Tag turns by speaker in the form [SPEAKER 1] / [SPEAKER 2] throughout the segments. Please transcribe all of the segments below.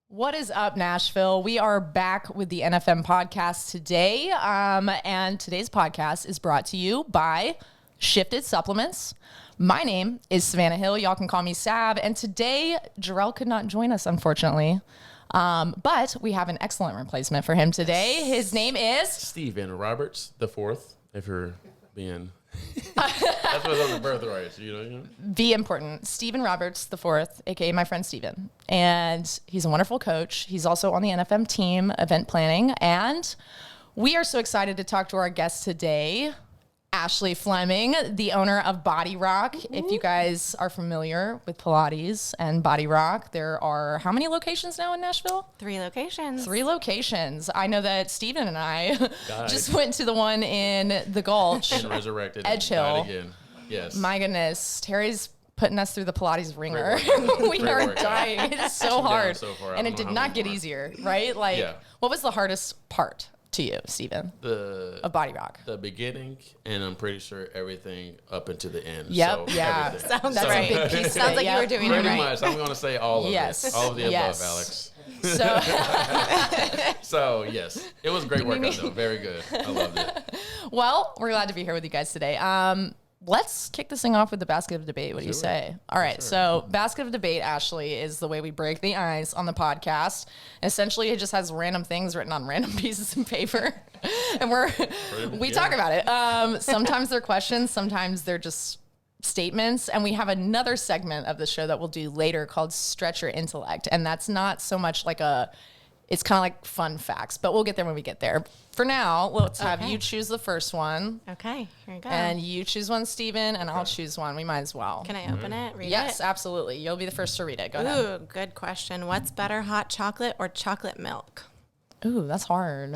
[SPEAKER 1] What is up, Nashville? We are back with the NFM podcast today. And today's podcast is brought to you by Shifted Supplements. My name is Savannah Hill. Y'all can call me Sav. And today, Jarrell could not join us, unfortunately. But we have an excellent replacement for him today. His name is
[SPEAKER 2] Stephen Roberts the Fourth, if you're being... That's what's on the birth rights, you know?
[SPEAKER 1] Be important. Stephen Roberts the Fourth, aka my friend Stephen. And he's a wonderful coach. He's also on the NFM team, event planning. And we are so excited to talk to our guest today, Ashlye Fleming, the owner of BodyRok. If you guys are familiar with Pilates and BodyRok, there are how many locations now in Nashville?
[SPEAKER 3] 3 locations.
[SPEAKER 1] 3 locations. I know that Stephen and I just went to the one in the Gulch.
[SPEAKER 2] And resurrected.
[SPEAKER 1] Edge Hill.
[SPEAKER 2] Again. Yes.
[SPEAKER 1] My goodness. Terry's putting us through the Pilates ringer. We are dying. It is so hard.
[SPEAKER 2] So far.
[SPEAKER 1] And it did not get easier, right? Like, what was the hardest part to you, Stephen, of BodyRok?
[SPEAKER 2] The beginning, and I'm pretty sure everything up into the end.
[SPEAKER 1] Yep,
[SPEAKER 2] so
[SPEAKER 1] yeah.
[SPEAKER 3] Sounds
[SPEAKER 1] That's
[SPEAKER 3] right.
[SPEAKER 1] a big piece
[SPEAKER 3] Sounds like you were doing
[SPEAKER 2] pretty
[SPEAKER 3] it right.
[SPEAKER 2] much. I'm going to say all of it. All of the above, Alex.
[SPEAKER 1] So,
[SPEAKER 2] So, yes. It was a great workout, though. Very good. I loved it.
[SPEAKER 1] well, we're glad to be here with you guys today. Let's kick this thing off with the basket of debate. What do you say? All right. So basket of debate, Ashlye, is the way we break the ice on the podcast. Essentially, it just has random things written on random pieces of paper. And we talk about it. Sometimes they're questions. Sometimes they're just statements. And we have another segment of the show that we'll do later called Stretch Your Intellect. And that's not so much like it's kind of like fun facts, but we'll get there when we get there. For now, let's have you choose the first one.
[SPEAKER 3] Okay, here we go.
[SPEAKER 1] And you choose one, Stephen, and I'll choose one. We might as well.
[SPEAKER 3] Can I open it? Read it?
[SPEAKER 1] Yes, absolutely. You'll be the first to read it. Go ahead.
[SPEAKER 3] Ooh, good question. What's better, hot chocolate or chocolate milk?
[SPEAKER 1] Ooh, that's hard.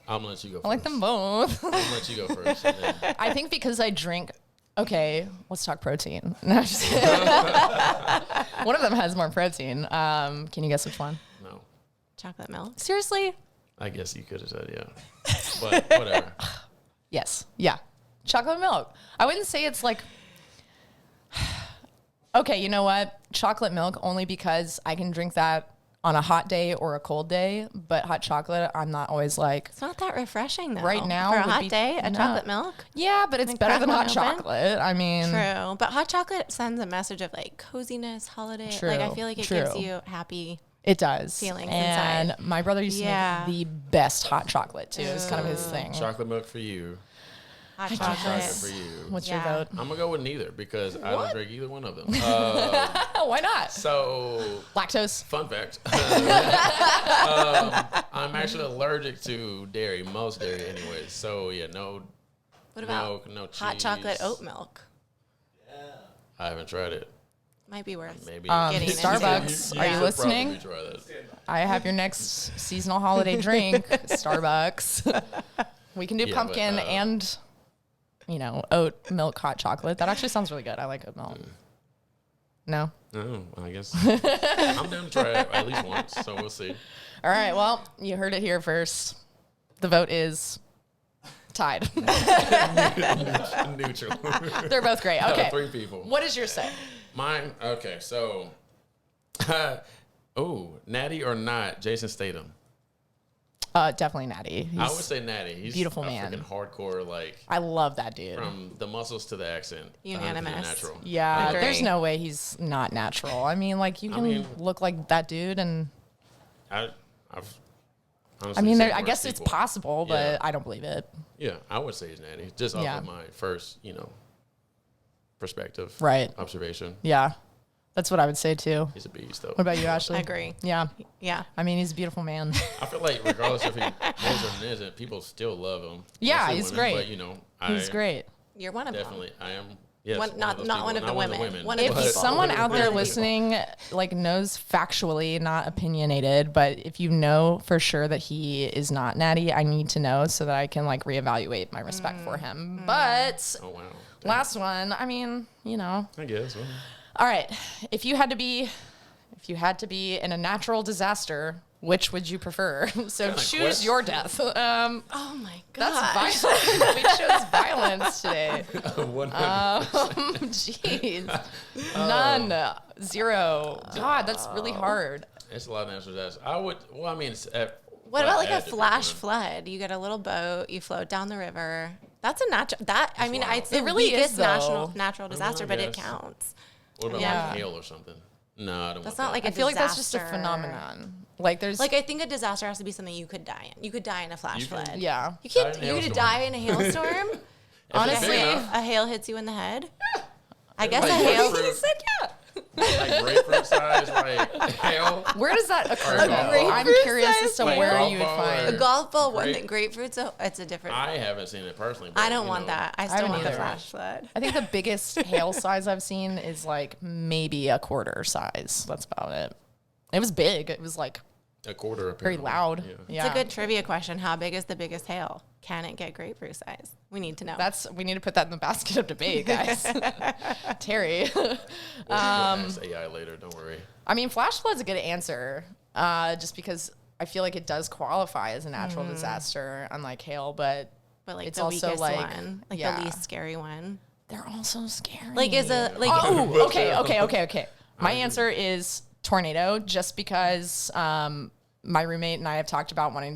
[SPEAKER 2] I'm going to let you go first.
[SPEAKER 1] I like them both.
[SPEAKER 2] I'm going to let you go first. Yeah.
[SPEAKER 1] I think because I drink... Okay, let's talk protein. No, just one of them has more protein. Can you guess which one?
[SPEAKER 2] No.
[SPEAKER 3] Chocolate milk?
[SPEAKER 1] Seriously?
[SPEAKER 2] I guess you could have said, yeah. But whatever.
[SPEAKER 1] Yes. Yeah. Chocolate milk. I wouldn't say it's like... Okay, you know what? Chocolate milk only because I can drink that on a hot day or a cold day, but hot chocolate, I'm not always like...
[SPEAKER 3] It's not that refreshing, though.
[SPEAKER 1] Right now
[SPEAKER 3] for a
[SPEAKER 1] would
[SPEAKER 3] hot
[SPEAKER 1] be
[SPEAKER 3] day, a
[SPEAKER 1] not.
[SPEAKER 3] chocolate milk?
[SPEAKER 1] Yeah, but it's
[SPEAKER 3] Like
[SPEAKER 1] better than
[SPEAKER 3] crack
[SPEAKER 1] hot
[SPEAKER 3] one open?
[SPEAKER 1] chocolate. I mean...
[SPEAKER 3] True. But hot chocolate sends a message of, like, coziness, holiday.
[SPEAKER 1] True,
[SPEAKER 3] Like, I feel like it
[SPEAKER 1] true.
[SPEAKER 3] gives you happy...
[SPEAKER 1] It does.
[SPEAKER 3] feelings
[SPEAKER 1] and
[SPEAKER 3] inside.
[SPEAKER 1] my brother used to make the best hot chocolate too. It's kind of his thing.
[SPEAKER 2] Chocolate milk for you.
[SPEAKER 3] Hot
[SPEAKER 2] Chocolate
[SPEAKER 3] chocolate.
[SPEAKER 2] for you.
[SPEAKER 1] What's your
[SPEAKER 3] Yeah.
[SPEAKER 1] vote?
[SPEAKER 2] I'm going to go with neither because I don't drink either one of them.
[SPEAKER 1] Why not?
[SPEAKER 2] So...
[SPEAKER 1] Lactose.
[SPEAKER 2] Fun fact. I'm actually allergic to dairy, most dairy anyways. So, yeah, no
[SPEAKER 3] What about
[SPEAKER 2] milk, no cheese.
[SPEAKER 3] hot chocolate oat milk?
[SPEAKER 2] I haven't tried it.
[SPEAKER 3] Might be worth
[SPEAKER 2] Maybe.
[SPEAKER 3] getting into.
[SPEAKER 1] Starbucks, are you
[SPEAKER 2] should
[SPEAKER 1] listening?
[SPEAKER 2] probably try that.
[SPEAKER 1] I have your next seasonal holiday drink, Starbucks. We can do
[SPEAKER 2] Yeah,
[SPEAKER 1] pumpkin
[SPEAKER 2] but,
[SPEAKER 1] and, oat milk hot chocolate. That actually sounds really good. I like oat milk. No?
[SPEAKER 2] No, I guess. I'm down to try it at least once, so we'll see.
[SPEAKER 1] All right. Well, you heard it here first. The vote is tied.
[SPEAKER 2] Neutral.
[SPEAKER 1] They're both great.
[SPEAKER 2] Out of
[SPEAKER 1] Okay.
[SPEAKER 2] 3 people.
[SPEAKER 1] What is your say?
[SPEAKER 2] Mine, okay, so. Natty or not, Jason Statham.
[SPEAKER 1] Definitely Natty.
[SPEAKER 2] I would say Natty. He's
[SPEAKER 1] beautiful
[SPEAKER 2] a
[SPEAKER 1] man.
[SPEAKER 2] freaking hardcore, like,
[SPEAKER 1] I love that dude.
[SPEAKER 2] from the muscles to the accent. 100%
[SPEAKER 3] Unanimous.
[SPEAKER 2] Natural.
[SPEAKER 1] Yeah,
[SPEAKER 3] Agree.
[SPEAKER 1] there's no way he's not natural. I mean, like, you can look like that dude, and
[SPEAKER 2] I've
[SPEAKER 1] I
[SPEAKER 2] honestly
[SPEAKER 1] mean,
[SPEAKER 2] seen
[SPEAKER 1] I
[SPEAKER 2] worse
[SPEAKER 1] guess it's
[SPEAKER 2] people.
[SPEAKER 1] possible, but
[SPEAKER 2] Yeah.
[SPEAKER 1] I don't believe it.
[SPEAKER 2] Yeah, I would say he's Natty, just off
[SPEAKER 1] Yeah.
[SPEAKER 2] of my first, perspective.
[SPEAKER 1] Right.
[SPEAKER 2] Observation.
[SPEAKER 1] Yeah, that's what I would say too.
[SPEAKER 2] He's a beast, though.
[SPEAKER 1] What about you, Ashlye?
[SPEAKER 3] I agree.
[SPEAKER 1] Yeah,
[SPEAKER 3] Yeah.
[SPEAKER 1] I mean, he's a beautiful man.
[SPEAKER 2] I feel like regardless if he is or isn't, people still love him.
[SPEAKER 1] Yeah,
[SPEAKER 2] Mostly
[SPEAKER 1] he's
[SPEAKER 2] women,
[SPEAKER 1] great.
[SPEAKER 2] But,
[SPEAKER 1] He's great.
[SPEAKER 3] You're one of
[SPEAKER 2] Definitely,
[SPEAKER 3] them.
[SPEAKER 2] I am. Yes,
[SPEAKER 3] One- not-
[SPEAKER 2] those
[SPEAKER 3] not
[SPEAKER 2] people.
[SPEAKER 3] one of the
[SPEAKER 2] Not
[SPEAKER 3] women. One of
[SPEAKER 1] If
[SPEAKER 3] the people.
[SPEAKER 1] someone out there
[SPEAKER 2] One of the
[SPEAKER 1] listening, like, knows factually, not opinionated, but if you know for sure that he is not natty, I need to know so that I can, like, reevaluate my respect for him. But
[SPEAKER 2] Oh wow.
[SPEAKER 1] last one, I mean,
[SPEAKER 2] I guess. Well,
[SPEAKER 1] All right. If you had to be in a natural disaster, which would you prefer? So
[SPEAKER 2] Kinda
[SPEAKER 1] choose
[SPEAKER 2] quest.
[SPEAKER 1] your death.
[SPEAKER 3] Oh my god.
[SPEAKER 1] That's violent. We chose violence today.
[SPEAKER 2] 100%.
[SPEAKER 1] Jeez. None. 0. God, that's really hard.
[SPEAKER 2] It's a lot of natural disasters. I would. Well, I mean,
[SPEAKER 3] What about like a
[SPEAKER 2] had to be
[SPEAKER 3] flash
[SPEAKER 2] one.
[SPEAKER 3] flood? You get a little boat, you float down the river. That's a natural. I mean,
[SPEAKER 2] wild.
[SPEAKER 3] it's the
[SPEAKER 1] It really
[SPEAKER 3] biggest
[SPEAKER 1] is, though.
[SPEAKER 3] natural disaster,
[SPEAKER 2] I
[SPEAKER 3] but it
[SPEAKER 2] guess.
[SPEAKER 3] counts.
[SPEAKER 2] What about
[SPEAKER 1] Yeah.
[SPEAKER 2] like hail or something? No, I don't.
[SPEAKER 3] That's
[SPEAKER 2] want
[SPEAKER 3] not like
[SPEAKER 2] that.
[SPEAKER 3] a
[SPEAKER 1] I feel like that's just a
[SPEAKER 3] disaster.
[SPEAKER 1] phenomenon. Like there's
[SPEAKER 3] Like I think a disaster has to be something you could die in. You could die in a flash
[SPEAKER 2] You can-
[SPEAKER 3] flood.
[SPEAKER 1] yeah.
[SPEAKER 3] You can't.
[SPEAKER 2] Die in a
[SPEAKER 3] You're gonna
[SPEAKER 2] hailstorm.
[SPEAKER 3] die in a hailstorm.
[SPEAKER 2] If it's
[SPEAKER 1] Honestly,
[SPEAKER 2] big enough,
[SPEAKER 3] A hail hits you in the head. I guess
[SPEAKER 2] like
[SPEAKER 3] a hail.
[SPEAKER 2] grapefruit.
[SPEAKER 1] He said yeah.
[SPEAKER 2] like grapefruit size, like hail.
[SPEAKER 1] Where does that occur?
[SPEAKER 2] Or
[SPEAKER 1] though?
[SPEAKER 2] golf
[SPEAKER 1] I'm
[SPEAKER 3] ball.
[SPEAKER 1] curious as to
[SPEAKER 2] Like
[SPEAKER 1] where
[SPEAKER 2] golf
[SPEAKER 1] you would
[SPEAKER 2] ball
[SPEAKER 1] find.
[SPEAKER 3] A
[SPEAKER 2] or-
[SPEAKER 3] golf ball, one
[SPEAKER 2] Grape-
[SPEAKER 3] that grapefruit, so it's a different.
[SPEAKER 2] I haven't seen it personally. But,
[SPEAKER 3] I don't
[SPEAKER 2] you
[SPEAKER 3] want
[SPEAKER 2] know,
[SPEAKER 3] that. I still
[SPEAKER 1] haven't
[SPEAKER 3] want the
[SPEAKER 1] either.
[SPEAKER 3] flash flood.
[SPEAKER 1] I think the biggest hail size I've seen is like maybe a quarter size. That's about it. It was big. It was like
[SPEAKER 2] A quarter.
[SPEAKER 1] very
[SPEAKER 2] Apparently.
[SPEAKER 1] loud.
[SPEAKER 2] Yeah.
[SPEAKER 1] Yeah.
[SPEAKER 3] It's a good trivia question. How big is the biggest hail? Can it get grapefruit size? We need to know.
[SPEAKER 1] We need to put that in the basket of debate, guys. Terry.
[SPEAKER 2] We'll ask AI later. Don't worry.
[SPEAKER 1] I mean, flash flood's a good answer, just because I feel like it does qualify as a natural disaster, unlike hail, but
[SPEAKER 3] but like
[SPEAKER 1] it's
[SPEAKER 3] the
[SPEAKER 1] also
[SPEAKER 3] weakest
[SPEAKER 1] like-
[SPEAKER 3] one, like
[SPEAKER 1] yeah.
[SPEAKER 3] the least scary one.
[SPEAKER 1] they're also scary.
[SPEAKER 3] Like is a like
[SPEAKER 1] Oh, okay. My answer is tornado, just because my roommate and I have talked about wanting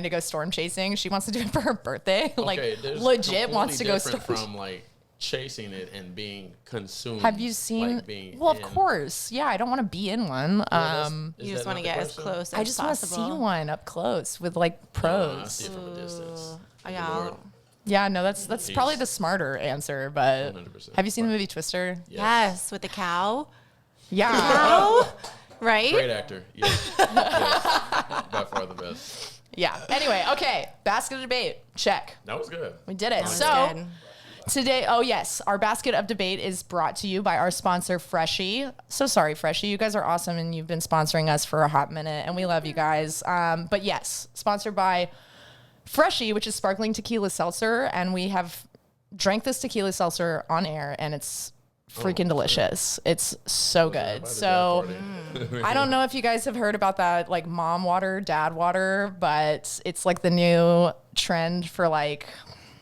[SPEAKER 1] to go storm chasing. She wants to do it for her birthday. Like
[SPEAKER 2] there's
[SPEAKER 1] legit wants to go
[SPEAKER 2] completely
[SPEAKER 1] storm.
[SPEAKER 2] different from like chasing it and being consumed.
[SPEAKER 1] Have you seen?
[SPEAKER 2] Like, being
[SPEAKER 1] Well, of
[SPEAKER 2] in-
[SPEAKER 1] course. Yeah, I don't want to be in one.
[SPEAKER 2] Well, that's- is
[SPEAKER 3] you
[SPEAKER 2] that
[SPEAKER 3] just want
[SPEAKER 2] not
[SPEAKER 3] to
[SPEAKER 2] the
[SPEAKER 3] get as
[SPEAKER 2] question?
[SPEAKER 3] close
[SPEAKER 1] I
[SPEAKER 3] as
[SPEAKER 1] just want to
[SPEAKER 3] possible.
[SPEAKER 1] see one up close with like
[SPEAKER 2] I
[SPEAKER 1] pros.
[SPEAKER 2] see it from a distance.
[SPEAKER 3] Oh,
[SPEAKER 2] Good
[SPEAKER 3] yeah.
[SPEAKER 2] Lord.
[SPEAKER 1] Yeah, no, that's probably
[SPEAKER 2] Peace.
[SPEAKER 1] the smarter answer. But
[SPEAKER 2] 100%.
[SPEAKER 1] have you seen the movie Twister?
[SPEAKER 3] Yes, with the cow.
[SPEAKER 1] Yeah.
[SPEAKER 3] Cow, right?
[SPEAKER 2] Great actor. Yes. Yes. By far the best.
[SPEAKER 1] Yeah. Anyway, okay. Basket of debate. Check.
[SPEAKER 2] That was good.
[SPEAKER 1] We did it.
[SPEAKER 3] That was
[SPEAKER 1] So
[SPEAKER 3] good.
[SPEAKER 1] today, oh yes, our basket of debate is brought to you by our sponsor, Freshie. So sorry, Freshie. You guys are awesome and you've been sponsoring us for a hot minute and we love you guys. But yes, sponsored by Freshie, which is sparkling tequila seltzer. And we have drank this tequila seltzer on air and it's freaking delicious. It's so good. So I don't know if you guys have heard about that, like mom water, dad water, but it's like the new trend for like,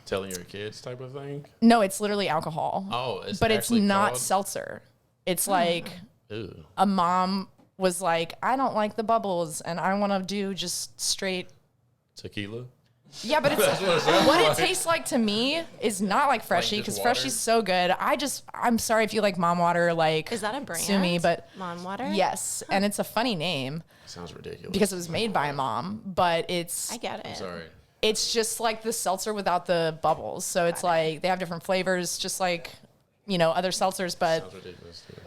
[SPEAKER 2] Telling your kids type of thing.
[SPEAKER 1] no, it's literally alcohol.
[SPEAKER 2] Oh, it's
[SPEAKER 1] but it's
[SPEAKER 2] actually
[SPEAKER 1] not
[SPEAKER 2] called-
[SPEAKER 1] seltzer. It's like
[SPEAKER 2] Ew.
[SPEAKER 1] a mom was like, I don't like the bubbles and I want to do just straight.
[SPEAKER 2] Tequila.
[SPEAKER 1] Yeah, but it's
[SPEAKER 2] That's what it sounds
[SPEAKER 1] what it
[SPEAKER 2] like.
[SPEAKER 1] tastes like to me is not like Freshie
[SPEAKER 2] just
[SPEAKER 1] because
[SPEAKER 2] water?
[SPEAKER 1] Freshie's so good. I'm sorry if you like mom water, like
[SPEAKER 3] Is that a brand?
[SPEAKER 1] sue me, but
[SPEAKER 3] Mom water?
[SPEAKER 1] yes, and it's a funny name
[SPEAKER 2] Sounds ridiculous.
[SPEAKER 1] because it was made by a mom, but it's
[SPEAKER 3] I get it.
[SPEAKER 2] Sorry.
[SPEAKER 1] it's just like the seltzer without the bubbles. So it's like they have different flavors, just like other seltzers, but
[SPEAKER 2] Sounds ridiculous. Too.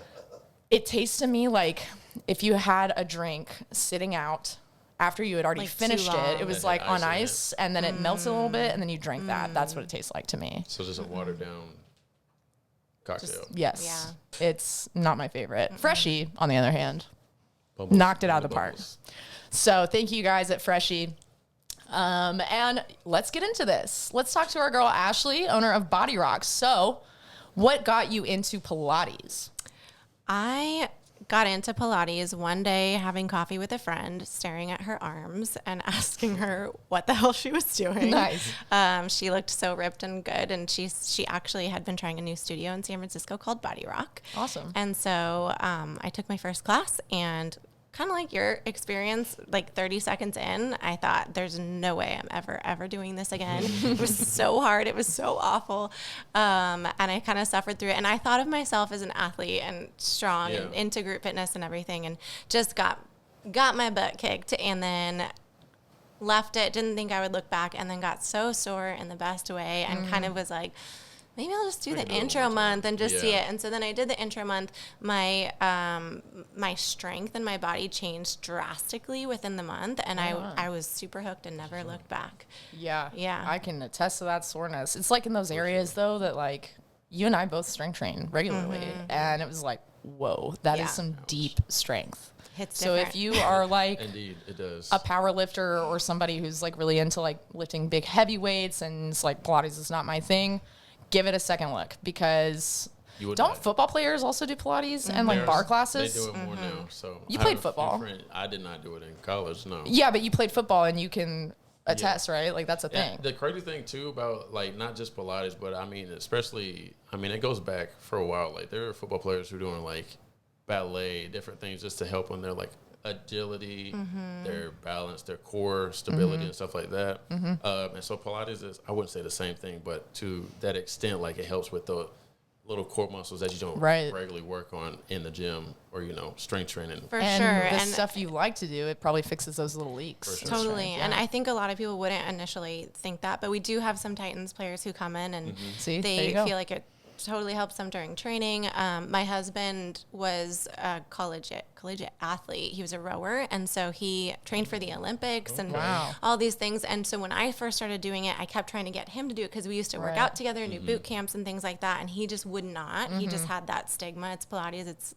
[SPEAKER 1] it tastes to me like if you had a drink sitting out after you had already
[SPEAKER 3] Like, too
[SPEAKER 1] finished it.
[SPEAKER 3] long.
[SPEAKER 1] It was
[SPEAKER 2] It
[SPEAKER 1] like
[SPEAKER 2] had
[SPEAKER 1] on
[SPEAKER 2] ice in it.
[SPEAKER 1] ice, and then it melts a little bit, and then you drink that. That's what it tastes like to me.
[SPEAKER 2] So just a watered down cocktail.
[SPEAKER 1] Yes, it's not my favorite. Freshie, on the other hand,
[SPEAKER 2] Bubbles.
[SPEAKER 1] knocked it out of the park.
[SPEAKER 2] Bubbles.
[SPEAKER 1] So thank you guys at Freshie. And let's get into this. Let's talk to our girl Ashlye, owner of BodyRok. So, what got you into Pilates?
[SPEAKER 3] I got into Pilates one day having coffee with a friend, staring at her arms and asking her what the hell she was doing.
[SPEAKER 1] Nice.
[SPEAKER 3] She looked so ripped and good, and she actually had been trying a new studio in San Francisco called BodyRok.
[SPEAKER 1] Awesome.
[SPEAKER 3] And so I took my first class, and kind of like your experience, like 30 seconds in, I thought, there's no way I'm ever doing this again. It was so hard. It was so awful. And I kind of suffered through it. And I thought of myself as an athlete and strong and
[SPEAKER 2] Yeah.
[SPEAKER 3] into group fitness and everything, and just got my butt kicked and then left it. Didn't think I would look back, and then got so sore in the best way and kind of was like, maybe I'll just do
[SPEAKER 2] I
[SPEAKER 3] the
[SPEAKER 2] can do it
[SPEAKER 3] intro
[SPEAKER 2] one more time.
[SPEAKER 3] month and just see
[SPEAKER 2] Yeah.
[SPEAKER 3] it. And so then I did the intro month. My my strength and my body changed drastically within the month, and I was super hooked and never looked back.
[SPEAKER 1] Yeah.
[SPEAKER 3] Yeah.
[SPEAKER 1] I can attest to that soreness. It's like in those areas though that like you and I both strength train regularly. And it was like, whoa, that is
[SPEAKER 3] Yeah.
[SPEAKER 1] some deep strength.
[SPEAKER 3] Hits
[SPEAKER 1] So if
[SPEAKER 3] different.
[SPEAKER 1] you are like
[SPEAKER 2] Indeed, it does.
[SPEAKER 1] a power lifter or somebody who's like really into like lifting big heavy weights and it's like Pilates is not my thing, give it a second look because
[SPEAKER 2] You would
[SPEAKER 1] don't
[SPEAKER 2] not.
[SPEAKER 1] football players also do Pilates and like
[SPEAKER 2] There's-
[SPEAKER 1] bar classes?
[SPEAKER 2] They do it more now. So
[SPEAKER 1] You
[SPEAKER 2] I
[SPEAKER 1] played
[SPEAKER 2] have a few
[SPEAKER 1] football.
[SPEAKER 2] friends- I did not do it in college. No.
[SPEAKER 1] Yeah, but you played football and you can attest, right? Like that's a thing.
[SPEAKER 2] And the crazy thing too about like not just Pilates, but I mean especially it goes back for a while. Like there are football players who are doing like ballet, different things just to help on their like agility, their balance, their core stability and stuff like that. And so Pilates is, I wouldn't say the same thing, but to that extent, like it helps with the little core muscles that you don't regularly work on in the gym or, you know, strength training.
[SPEAKER 3] For
[SPEAKER 1] and
[SPEAKER 3] sure.
[SPEAKER 1] The stuff you like to do, it probably fixes those little leaks.
[SPEAKER 2] Sure.
[SPEAKER 3] Totally. And I think a lot of people wouldn't initially think that, but we do have some Titans players who come in and
[SPEAKER 1] See,
[SPEAKER 3] they feel like it totally helps them during training. My husband was a collegiate athlete. He was a rower, and so he trained for the Olympics and all these things. And so when I first started doing it, I kept trying to get him to do it because we used to work out together and do boot camps and things like that, and he just would not. He just had that stigma. It's Pilates. It's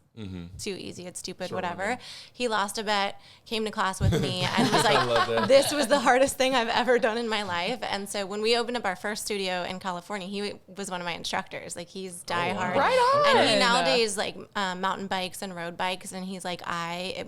[SPEAKER 3] too easy. It's stupid, whatever. He lost a bet, came to class with me, and was like, this was the hardest thing I've ever done in my life. And so when we opened up our first studio in California, he was one of my instructors. Like, he's diehard.
[SPEAKER 1] Right on.
[SPEAKER 3] And he nowadays, like, mountain bikes and road bikes, and he's like,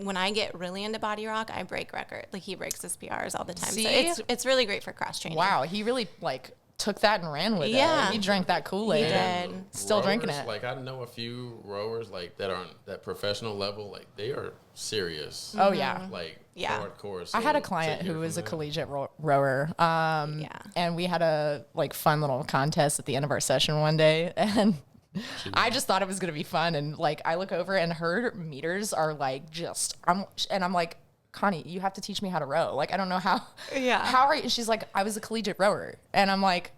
[SPEAKER 3] when I get really into BodyRok, I break record. Like, he breaks his PRs all the time.
[SPEAKER 1] See?
[SPEAKER 3] So it's really great for cross training.
[SPEAKER 1] Wow, he really, like, took that and ran with it. He drank that Kool-Aid.
[SPEAKER 3] He did.
[SPEAKER 1] Still
[SPEAKER 2] Rowers,
[SPEAKER 1] drinking it.
[SPEAKER 2] Like, I know a few rowers like that are on that professional level. Like, they are serious.
[SPEAKER 1] Oh, yeah.
[SPEAKER 2] Like,
[SPEAKER 3] Yeah.
[SPEAKER 2] hardcore. So
[SPEAKER 1] I had a client who was a collegiate rower. And we had a, like, fun little contest at the end of our session one day. And I just thought it was going to be fun. And, like, I look over and her meters are, like, I'm like, Connie, you have to teach me how to row. Like, I don't know how.
[SPEAKER 3] Yeah.
[SPEAKER 1] How are you? She's like, I was a collegiate rower. And I'm like,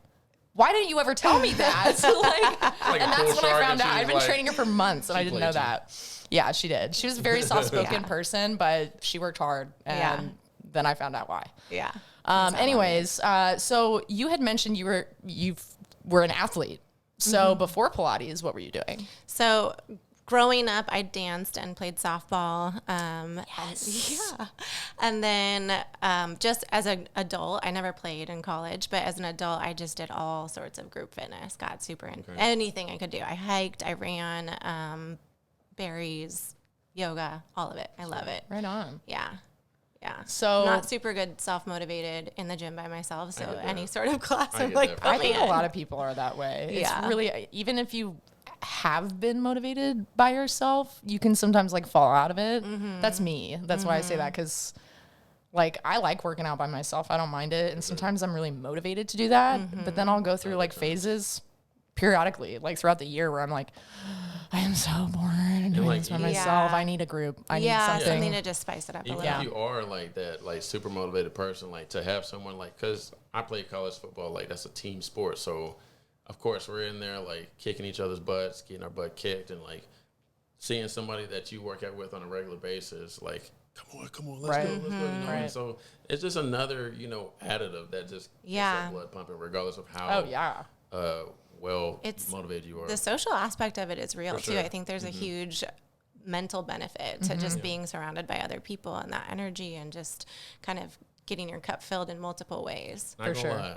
[SPEAKER 1] why didn't you ever tell me that?
[SPEAKER 2] Like
[SPEAKER 1] and
[SPEAKER 2] a
[SPEAKER 1] that's
[SPEAKER 2] pool
[SPEAKER 1] when I
[SPEAKER 2] shark,
[SPEAKER 1] found
[SPEAKER 2] and she
[SPEAKER 1] out.
[SPEAKER 2] was
[SPEAKER 1] I've been
[SPEAKER 2] like-
[SPEAKER 1] training her for months, and I didn't know
[SPEAKER 2] played you.
[SPEAKER 1] that. Yeah, she did. She was a very soft-spoken person, but she worked hard. And then I found out why.
[SPEAKER 3] Yeah.
[SPEAKER 1] Anyways, so you had mentioned you were an athlete. So before Pilates, what were you doing?
[SPEAKER 3] So growing up, I danced and played softball. And then just as an adult, I never played in college, but as an adult, I just did all sorts of group fitness, got super into anything I could do. I hiked, I ran, berries, yoga, all of it. I love it.
[SPEAKER 1] Right on.
[SPEAKER 3] Yeah. Yeah.
[SPEAKER 1] So-
[SPEAKER 3] not super good self-motivated in the gym by myself. So
[SPEAKER 2] get that.
[SPEAKER 3] any sort of class,
[SPEAKER 2] I
[SPEAKER 3] I'm
[SPEAKER 2] get
[SPEAKER 3] like,
[SPEAKER 2] that.
[SPEAKER 1] I
[SPEAKER 3] probably
[SPEAKER 1] think a
[SPEAKER 3] in.
[SPEAKER 1] lot of people are that way. It's
[SPEAKER 3] Yeah.
[SPEAKER 1] really, even if you have been motivated by yourself, you can sometimes like fall out of it. That's me. That's why I say that, because like I like working out by myself. I don't mind it. And sometimes I'm really motivated to do that. But then I'll go through like phases periodically, like throughout the year, where I'm like, I am so bored doing
[SPEAKER 2] like,
[SPEAKER 1] this by myself. I need a group. I need something.
[SPEAKER 3] something to just spice it up a
[SPEAKER 2] Even
[SPEAKER 3] little.
[SPEAKER 2] if you are like that, like super motivated person, like to have someone like, because I played college football, like that's a team sport. So of course we're in there like kicking each other's butts, getting our butt kicked, and like seeing somebody that you work out with on a regular basis, like, come on, let's go. You know? And so it's just another, you know, additive that just gets that blood pumping, regardless of how
[SPEAKER 3] It's
[SPEAKER 2] motivated you are.
[SPEAKER 3] The social aspect of it is real too.
[SPEAKER 2] sure.
[SPEAKER 3] I think there's a huge mental benefit to just being surrounded by other people and that energy and just kind of getting your cup filled in multiple ways.
[SPEAKER 2] Not gonna lie.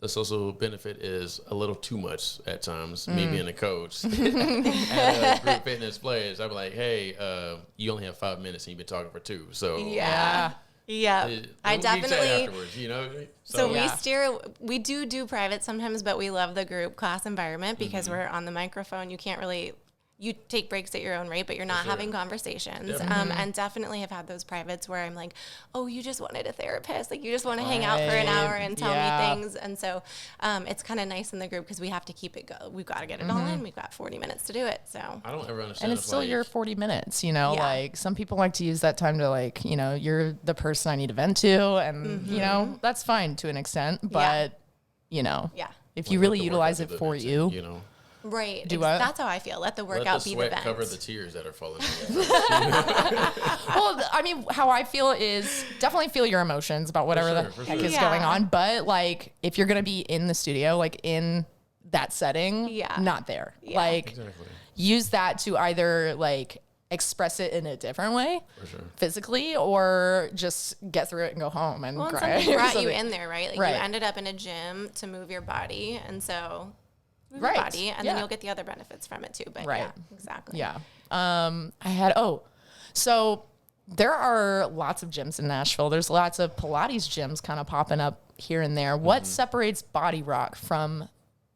[SPEAKER 2] The social benefit is a little too much at times. Me being a coach at a group fitness players, I'm like, hey, you only have 5 minutes and you've been talking for 2. So
[SPEAKER 3] Yeah. I
[SPEAKER 2] we'll chat
[SPEAKER 3] definitely.
[SPEAKER 2] afterwards, you know.
[SPEAKER 3] So we do private sometimes, but we love the group class environment because we're on the microphone. You can't really, you take breaks at your own rate, but you're not having conversations. And definitely have had those privates where I'm like, oh, you just wanted a therapist. Like you just want to hang out for an hour and tell me things. And so it's kind of nice in the group because we have to keep it go. We've got to get it all in. We've got 40 minutes to do it. So
[SPEAKER 2] I don't ever understand.
[SPEAKER 1] And it's still
[SPEAKER 2] like,
[SPEAKER 1] your 40 minutes, you know, like some people like to use that time to like, you know, you're the person I need to vent to. And, you know, that's fine to an extent. But, you know, if you really utilize it for you,
[SPEAKER 2] you know.
[SPEAKER 3] right.
[SPEAKER 1] Do what?
[SPEAKER 3] That's how I feel. Let the
[SPEAKER 2] Let
[SPEAKER 3] workout
[SPEAKER 2] the
[SPEAKER 3] be
[SPEAKER 2] sweat
[SPEAKER 3] the vent.
[SPEAKER 2] cover the tears that are falling.
[SPEAKER 1] well, I mean, how I feel is definitely feel your emotions about whatever the heck is going on. But like, if you're going to be in the studio, like in that setting, not there. Like, use that to either like express it in a different way, physically, or just get through it and go home and
[SPEAKER 3] Well, and
[SPEAKER 1] cry.
[SPEAKER 3] something
[SPEAKER 1] or
[SPEAKER 3] brought you
[SPEAKER 1] something.
[SPEAKER 3] in there, right? Like you ended up in a gym to move your body, and so move your body, and then you'll get the other benefits from it too. But yeah, exactly.
[SPEAKER 1] Yeah. So there are lots of gyms in Nashville. There's lots of Pilates gyms kind of popping up here and there. What separates BodyRok from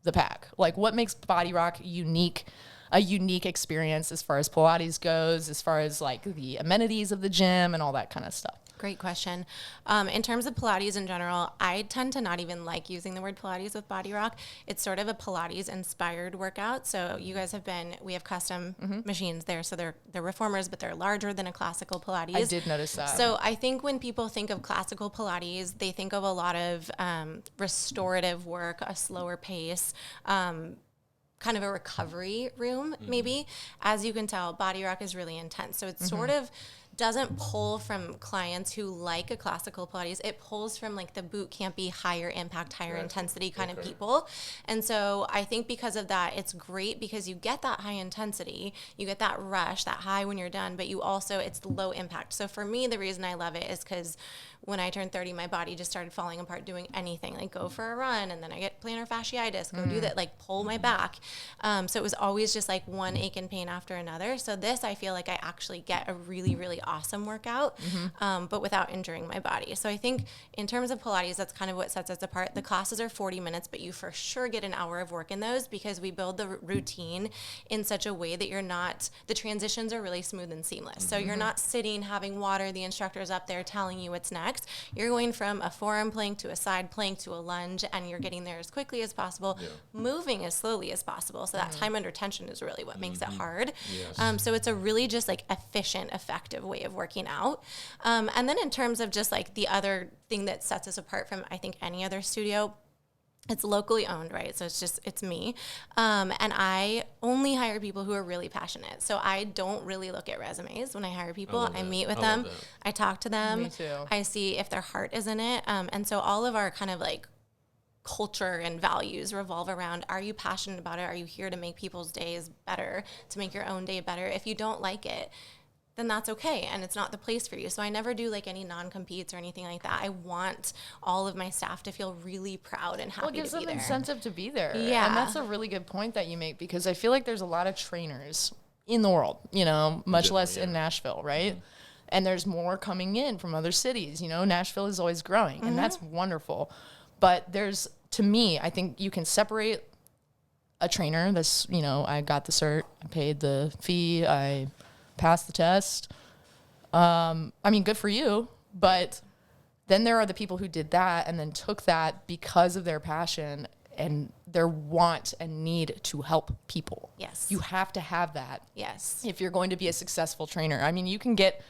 [SPEAKER 1] the pack? Like, what makes BodyRok unique a unique experience as far as Pilates goes, as far as like the amenities of the gym and all that kind of stuff?
[SPEAKER 3] Great question. In terms of Pilates in general, I tend to not even like using the word Pilates with BodyRok. It's sort of a Pilates inspired workout. So you guys we have custom machines there. So they're reformers, but they're larger than a classical Pilates.
[SPEAKER 1] I did notice that.
[SPEAKER 3] So I think when people think of classical Pilates, they think of a lot of restorative work, a slower pace, kind of a recovery room, maybe. As you can tell, BodyRok is really intense. So it's sort of doesn't pull from clients who like a classical Pilates. It pulls from like the boot campy, higher impact, higher intensity kind of people. And so I think because of that, it's great because you get that high intensity, you get that rush, that high when you're done, but you also, it's low impact. So for me, the reason I love it is because when I turned 30, my body just started falling apart doing anything, like go for a run, and then I get plantar fasciitis, go do that, like pull my back. So it was always just like one ache and pain after another. So this, I feel like I actually get a really, really awesome workout, but without injuring my body. So I think in terms of Pilates, that's kind of what sets us apart. The classes are 40 minutes, but you for sure get an hour of work in those because we build the routine in such a way that the transitions are really smooth and seamless. So you're not sitting, having water, the instructor's up there telling you what's next. You're going from a forearm plank to a side plank to a lunge, and you're getting there as quickly as possible, moving as slowly as possible. So that time under tension is really what makes it hard. Yes. So it's a really just like efficient, effective way of working out. And then in terms of just like the other thing that sets us apart from, I think, any other studio, it's locally owned, right? So it's me. And I only hire people who are really passionate. So I don't really look at resumes when I hire people. I meet with them. I talk to them.
[SPEAKER 1] Me too.
[SPEAKER 3] I see if their heart is in it. And so all of our kind of like culture and values revolve around, are you passionate about it? Are you here to make people's days better, to make your own day better? If you don't like it, then that's okay, and it's not the place for you. So I never do like any non-competes or anything like that. I want all of my staff to feel really proud and happy to be there. Well, it gives them
[SPEAKER 1] incentive to be there.
[SPEAKER 3] Yeah.
[SPEAKER 1] And that's a really good point that you make, because I feel like there's a lot of trainers in the world, much less in Nashville, right? And there's more coming in from other cities. Nashville is always growing, and that's wonderful. But to me, I think you can separate a trainer that's, I got the cert, I paid the fee, I passed the test. Good for you. But then there are the people who did that and then took that because of their passion and their want and need to help people.
[SPEAKER 3] Yes.
[SPEAKER 1] You have to have that.
[SPEAKER 3] Yes.
[SPEAKER 1] If you're going to be a successful trainer. You can get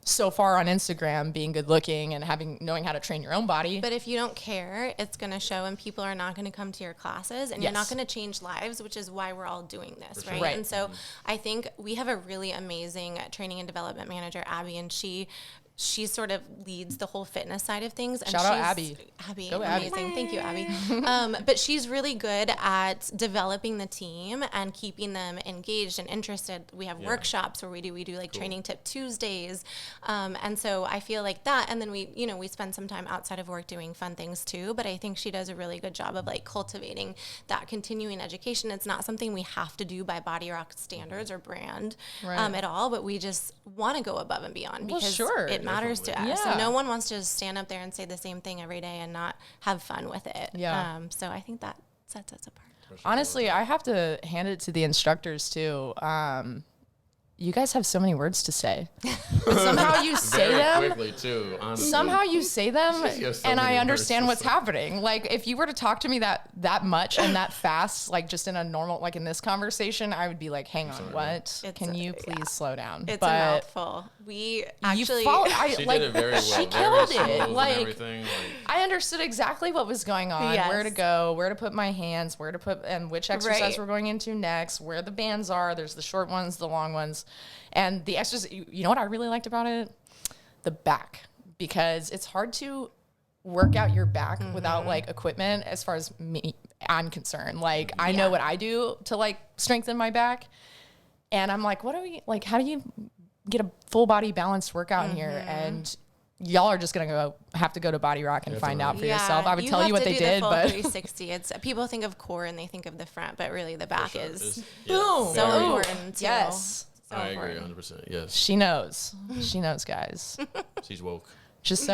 [SPEAKER 1] so far on Instagram being good looking and knowing how to train your own body.
[SPEAKER 3] But if you don't care, it's going to show, and people are not going to come to your classes, and you're not going to change lives, which is why we're all doing this, right? And so I think we have a really amazing training and development manager, Abby, and she sort of leads the whole fitness side of things. And
[SPEAKER 1] Shout out Abby.
[SPEAKER 3] Abby,
[SPEAKER 1] Go
[SPEAKER 3] amazing.
[SPEAKER 1] Abby.
[SPEAKER 3] Thank you, Abby. But she's really good at developing the team and keeping them engaged and interested. We have workshops where we do like training tip Tuesdays. And so I feel like that. And then we spend some time outside of work doing fun things too. But I think she does a really good job of like cultivating that continuing education. It's not something we have to do by BodyRok standards or brand at all, but we just want to go above and beyond because it matters to us.
[SPEAKER 1] Yeah.
[SPEAKER 3] And no one wants to just stand up there and say the same thing every day and not have fun with it.
[SPEAKER 1] Yeah.
[SPEAKER 3] So I think that sets us apart.
[SPEAKER 1] Honestly, I have to hand it to the instructors too. You guys have so many words to say. Somehow you say them
[SPEAKER 2] quickly too. Honestly.
[SPEAKER 1] Somehow you say them,
[SPEAKER 2] So
[SPEAKER 1] and I
[SPEAKER 2] many
[SPEAKER 1] understand
[SPEAKER 2] words
[SPEAKER 1] what's happening. Like if you were to talk to me that much and that fast, like just in a normal, like in this conversation, I would be like, "Hang on, what? Can you please slow down?"
[SPEAKER 3] It's a mouthful. We actually,
[SPEAKER 2] she did it very well.
[SPEAKER 1] She killed it.
[SPEAKER 2] Like
[SPEAKER 1] everything. I understood exactly what was going on, where to go, where to put my hands, where to put, and which exercise we're going into next, where the bands are. There's the short ones, the long ones. And the exercise, you know what I really liked about it? The back. Because it's hard to work out your back without like equipment as far as I'm concerned. Like I know what I do to like strengthen my back. And I'm like, how do you get a full body balanced workout in here? And y'all are just gonna have to go to BodyRok and find out for yourself. I would tell you what they did, but
[SPEAKER 3] 360. It's people think of core and they think of the front, but really the back is
[SPEAKER 1] boom.
[SPEAKER 3] So important. Too.
[SPEAKER 1] Yes.
[SPEAKER 3] So
[SPEAKER 2] I agree 100%. Yes.
[SPEAKER 1] She knows. She knows, guys.
[SPEAKER 2] She's woke.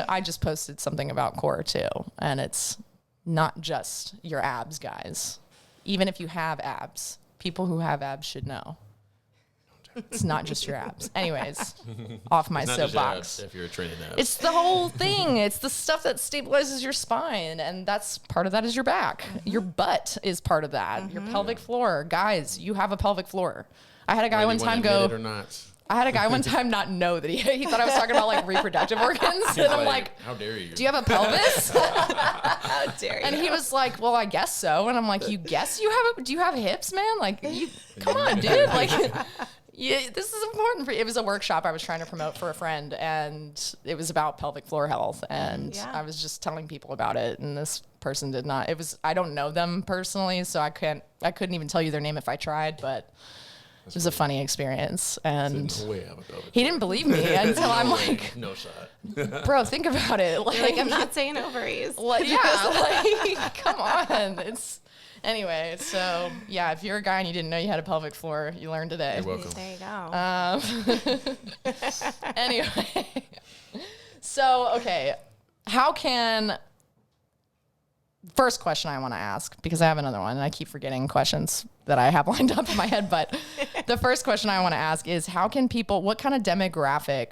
[SPEAKER 1] I just posted something about core too, and it's not just your abs, guys. Even if you have abs, people who have abs should know. It's not just your abs. Anyways, off my soapbox.
[SPEAKER 2] If you're training abs.
[SPEAKER 1] It's the whole thing. It's the stuff that stabilizes your spine, and that's part of that is your back. Your butt is part of that. Your pelvic floor. Guys, you have a pelvic floor. I had a guy one time go.
[SPEAKER 2] It or not.
[SPEAKER 1] I had a guy one time not know that he thought I was talking about like reproductive organs, and I'm like,
[SPEAKER 2] how dare you?
[SPEAKER 1] Do you have a pelvis?
[SPEAKER 3] How dare you?
[SPEAKER 1] And he was like, well, I guess so. And I'm like, you guess you have do you have hips, man? Like, come on, dude. Like, this is important for you. It was a workshop I was trying to promote for a friend, and it was about pelvic floor health. And I was just telling people about it, and this person did not. I don't know them personally, so I couldn't even tell you their name if I tried, but it was a funny experience. And he didn't believe me until I'm like,
[SPEAKER 2] no shot.
[SPEAKER 1] Bro, think about it.
[SPEAKER 3] Like, I'm not saying ovaries.
[SPEAKER 1] Like, come on. Anyway, so yeah, if you're a guy and you didn't know you had a pelvic floor, you learned today.
[SPEAKER 2] You're welcome.
[SPEAKER 3] There you go.
[SPEAKER 1] Anyway, so, okay, first question I want to ask, because I have another one and I keep forgetting questions that I have lined up in my head, but the first question I want to ask is what kind of demographic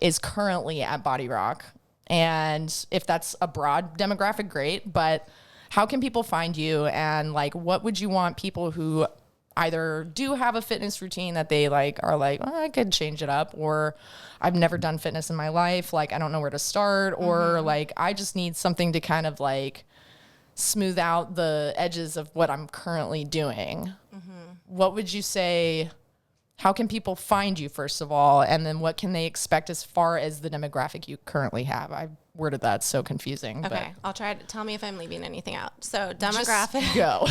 [SPEAKER 1] is currently at BodyRok? And if that's a broad demographic, great, but how can people find you, and like, what would you want people who either do have a fitness routine that they like are like, oh, I could change it up, or I've never done fitness in my life, like I don't know where to start, or like I just need something to kind of like smooth out the edges of what I'm currently doing. What would you say? How can people find you, first of all, and then what can they expect as far as the demographic you currently have? I worded that so confusing.
[SPEAKER 3] Okay, I'll try to tell me if I'm leaving anything out. So demographic.
[SPEAKER 1] Just go.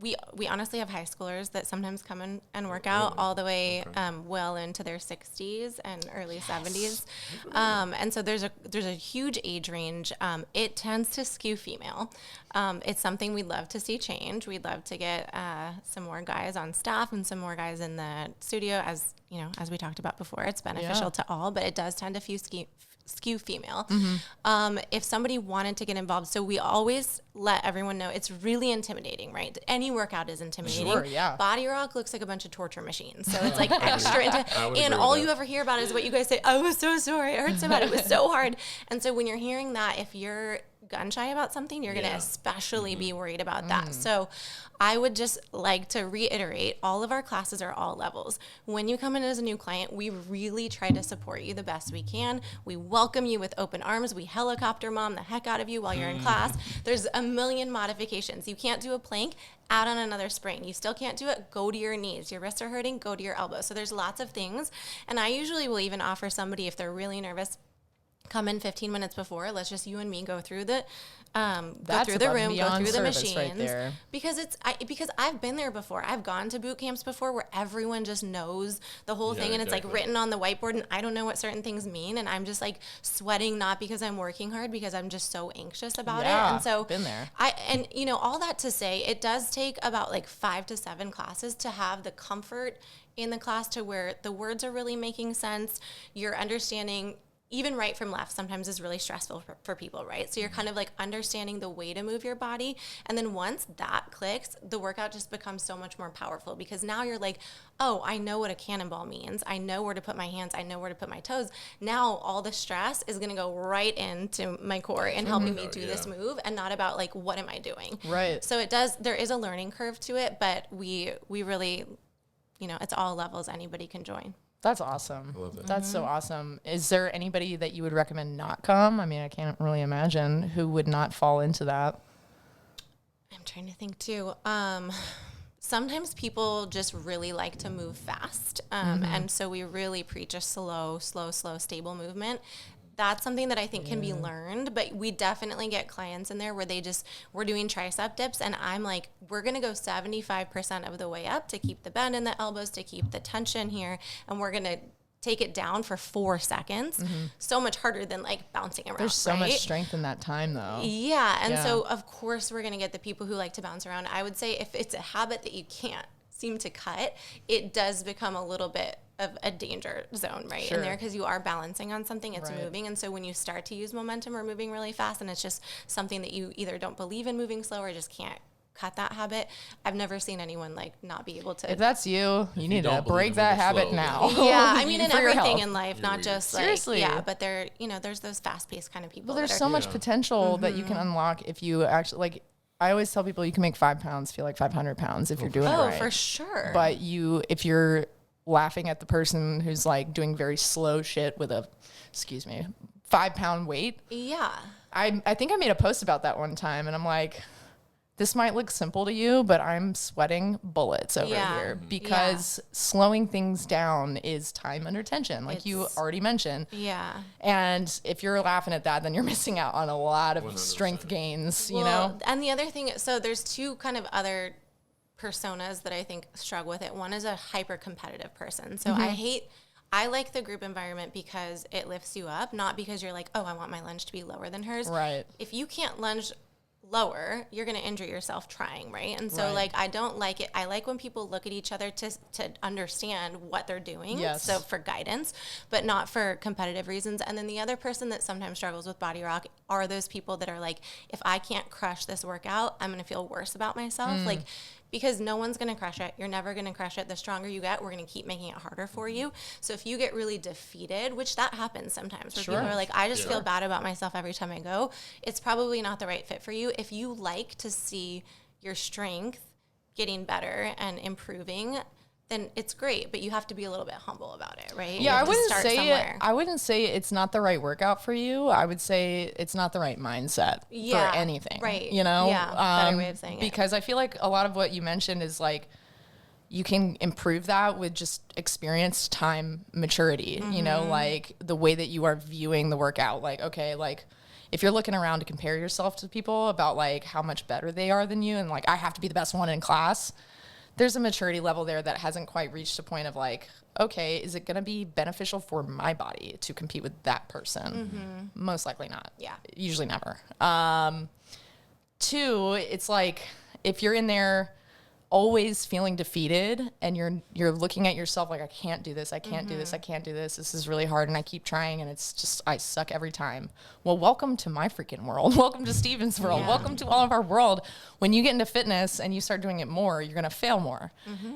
[SPEAKER 3] We honestly have high schoolers that sometimes come and work out all the way well into their 60s and early 70s. And so there's a huge age range. It tends to skew female. It's something we'd love to see change. We'd love to get some more guys on staff and some more guys in the studio. As you know, as we talked about before, it's beneficial to all, but it does tend to skew female. If somebody wanted to get involved, so we always let everyone know it's really intimidating, right? Any workout is intimidating.
[SPEAKER 1] Sure, yeah.
[SPEAKER 3] BodyRok looks like a bunch of torture machines, so it's like extra and all you ever hear about is what you guys say, I was so sorry, it hurt so bad, it was so hard. And so when you're hearing that, if you're gun shy about something, you're going to especially be worried about that. So I would just like to reiterate, all of our classes are all levels. When you come in as a new client, we really try to support you the best we can. We welcome you with open arms. We helicopter mom the heck out of you while you're in class. There's a million modifications. You can't do a plank, add on another spring. You still can't do it, go to your knees. Your wrists are hurting, go to your elbows. So there's lots of things. And I usually will even offer somebody, if they're really nervous, come in 15 minutes before. Let's just you and me go through the room, go through the machines. Right there. Because I've been there before. I've gone to boot camps before where everyone just knows the whole thing, and it's like written on the whiteboard, and I don't know what certain things mean, and I'm just like sweating, not because I'm working hard, because I'm just so anxious about it. And so
[SPEAKER 1] been there.
[SPEAKER 3] And you know, all that to say, it does take about like 5 to 7 classes to have the comfort in the class to where the words are really making sense. You're understanding. Even right from left sometimes is really stressful for people, right? So you're kind of like understanding the way to move your body. And then once that clicks, the workout just becomes so much more powerful, because now you're like, oh, I know what a cannonball means. I know where to put my hands. I know where to put my toes. Now all the stress is going to go right into my core and helping me do this move, and not about like, what am I doing?
[SPEAKER 1] Right.
[SPEAKER 3] So there is a learning curve to it, but we really, you know, it's all levels. Anybody can join.
[SPEAKER 1] That's awesome.
[SPEAKER 2] I love that.
[SPEAKER 1] That's so awesome. Is there anybody that you would recommend not come? I mean, I can't really imagine who would not fall into that.
[SPEAKER 3] I'm trying to think too. Sometimes people just really like to move fast. And so we really preach a slow, stable movement. That's something that I think can be learned, but we definitely get clients in there where we're doing tricep dips, and I'm like, we're going to go 75% of the way up to keep the bend in the elbows, to keep the tension here, and we're going to take it down for 4 seconds. So much harder than like bouncing around.
[SPEAKER 1] There's so much strength in that time though.
[SPEAKER 3] Yeah. And so of course we're going to get the people who like to bounce around. I would say if it's a habit that you can't seem to cut, it does become a little bit of a danger zone in there, because you are balancing on something, it's moving. And so when you start to use momentum or moving really fast, and it's just something that you either don't believe in moving slow or just can't cut that habit. I've never seen anyone like not be able to.
[SPEAKER 1] If that's you, you need to
[SPEAKER 2] don't believe
[SPEAKER 1] break
[SPEAKER 2] in
[SPEAKER 1] that
[SPEAKER 2] moving
[SPEAKER 1] habit
[SPEAKER 2] slow,
[SPEAKER 1] now.
[SPEAKER 3] Yeah, I mean, in
[SPEAKER 1] For your
[SPEAKER 3] everything
[SPEAKER 1] health.
[SPEAKER 3] in life,
[SPEAKER 2] You're
[SPEAKER 3] not
[SPEAKER 2] weird.
[SPEAKER 3] just
[SPEAKER 1] Seriously.
[SPEAKER 3] like, but there, there's those fast-paced kind of people.
[SPEAKER 1] Well, there's
[SPEAKER 3] that
[SPEAKER 1] so
[SPEAKER 3] are,
[SPEAKER 1] much potential that you can unlock if you actually, like, I always tell people you can make 5 pounds feel like 500 pounds if you're doing it right.
[SPEAKER 3] for sure.
[SPEAKER 1] But if you're laughing at the person who's like doing very slow shit with a, 5-pound weight.
[SPEAKER 3] Yeah.
[SPEAKER 1] I think I made a post about that one time, and I'm like, this might look simple to you, but I'm sweating bullets over here because slowing things down is time under tension, like you already mentioned.
[SPEAKER 3] Yeah.
[SPEAKER 1] And if you're laughing at that, then you're missing out on a lot of
[SPEAKER 2] 100%.
[SPEAKER 1] strength gains, you
[SPEAKER 3] Well,
[SPEAKER 1] know?
[SPEAKER 3] and the other thing, so there's two kind of other personas that I think struggle with it. One is a hyper competitive person. So I like the group environment because it lifts you up, not because you're like, oh, I want my lunge to be lower than hers.
[SPEAKER 1] Right.
[SPEAKER 3] If you can't lunge lower, you're going to injure yourself trying, right? And so
[SPEAKER 1] Right.
[SPEAKER 3] like I don't like it. I like when people look at each other to understand what they're doing.
[SPEAKER 1] Yes.
[SPEAKER 3] So for guidance, but not for competitive reasons. And then the other person that sometimes struggles with BodyRok are those people that are like, if I can't crush this workout, I'm going to feel worse about myself. Like, because no one's going to crush it. You're never going to crush it. The stronger you get, we're going to keep making it harder for you. So if you get really defeated, which that happens sometimes, where people are like, I just feel bad about myself every time I go, it's probably not the right fit for you. If you like to see your strength getting better and improving, then it's great, but you have to be a little bit humble about it, right?
[SPEAKER 1] Yeah,
[SPEAKER 3] I
[SPEAKER 1] wouldn't say it's not the right workout for you. I would say it's not the right mindset for anything.
[SPEAKER 3] Right.
[SPEAKER 1] You know?
[SPEAKER 3] Yeah, better way of saying it.
[SPEAKER 1] Because I feel like a lot of what you mentioned is like you can improve that with just experience, time, maturity, you know, like the way that you are viewing the workout. Like, okay, like if you're looking around to compare yourself to people about like how much better they are than you and like I have to be the best one in class, there's a maturity level there that hasn't quite reached a point of like, okay, is it going to be beneficial for my body to compete with that person? Most likely not.
[SPEAKER 3] Yeah.
[SPEAKER 1] Usually never. Two, it's like if you're in there always feeling defeated and you're looking at yourself like, I can't do this, I can't do this, I can't do this, this is really hard and I keep trying and it's just, I suck every time. Well, welcome to my freaking world. Welcome to Steven's world.
[SPEAKER 3] Yeah.
[SPEAKER 1] Welcome to all of our world. When you get into fitness and you start doing it more, you're going to fail more.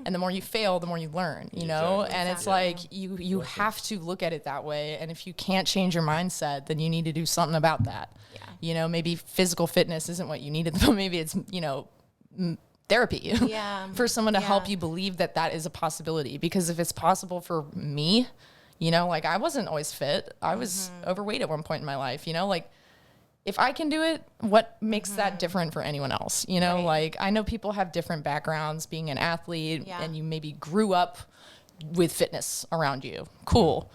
[SPEAKER 1] And the more you fail, the more you learn, you know?
[SPEAKER 2] Exactly.
[SPEAKER 1] And it's like, you have to look at it that way. And if you can't change your mindset, then you need to do something about that.
[SPEAKER 3] Yeah.
[SPEAKER 1] You know, maybe physical fitness isn't what you needed, but maybe it's, you know, therapy for someone to help you believe that that is a possibility. Because if it's possible for me, you know, like I wasn't always fit. I was overweight at one point in my life, you know, like if I can do it, what makes that different for anyone else? You know, like I know people have different backgrounds being an athlete and you maybe grew up with fitness around you. Cool.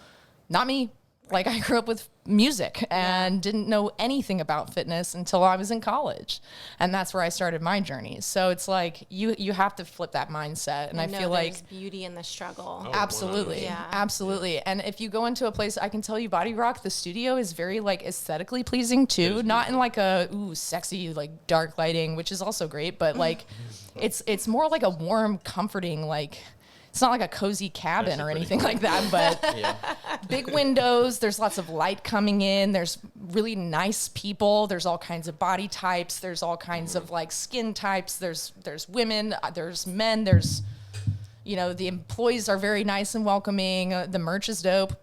[SPEAKER 1] Not me. Like I grew up with music and didn't know anything about fitness until I was in college. And that's where I started my journey. So it's like you have to flip that mindset. And I feel like
[SPEAKER 3] there's beauty in the struggle.
[SPEAKER 2] Oh,
[SPEAKER 1] absolutely.
[SPEAKER 2] 100%.
[SPEAKER 3] Yeah.
[SPEAKER 1] Absolutely. And if you go into a place, I can tell you BodyRok, the studio is very like aesthetically pleasing too. Not in like a sexy, like dark lighting, which is also great, but like it's more like a warm, comforting, like it's not like a cozy cabin
[SPEAKER 2] Actually
[SPEAKER 1] or
[SPEAKER 2] pretty
[SPEAKER 1] anything
[SPEAKER 2] cool.
[SPEAKER 1] like that, but big windows, there's lots of light coming in, there's really nice people, there's all kinds of body types, there's all kinds of like skin types, there's women, there's men, there's, you know, the employees are very nice and welcoming, the merch is dope,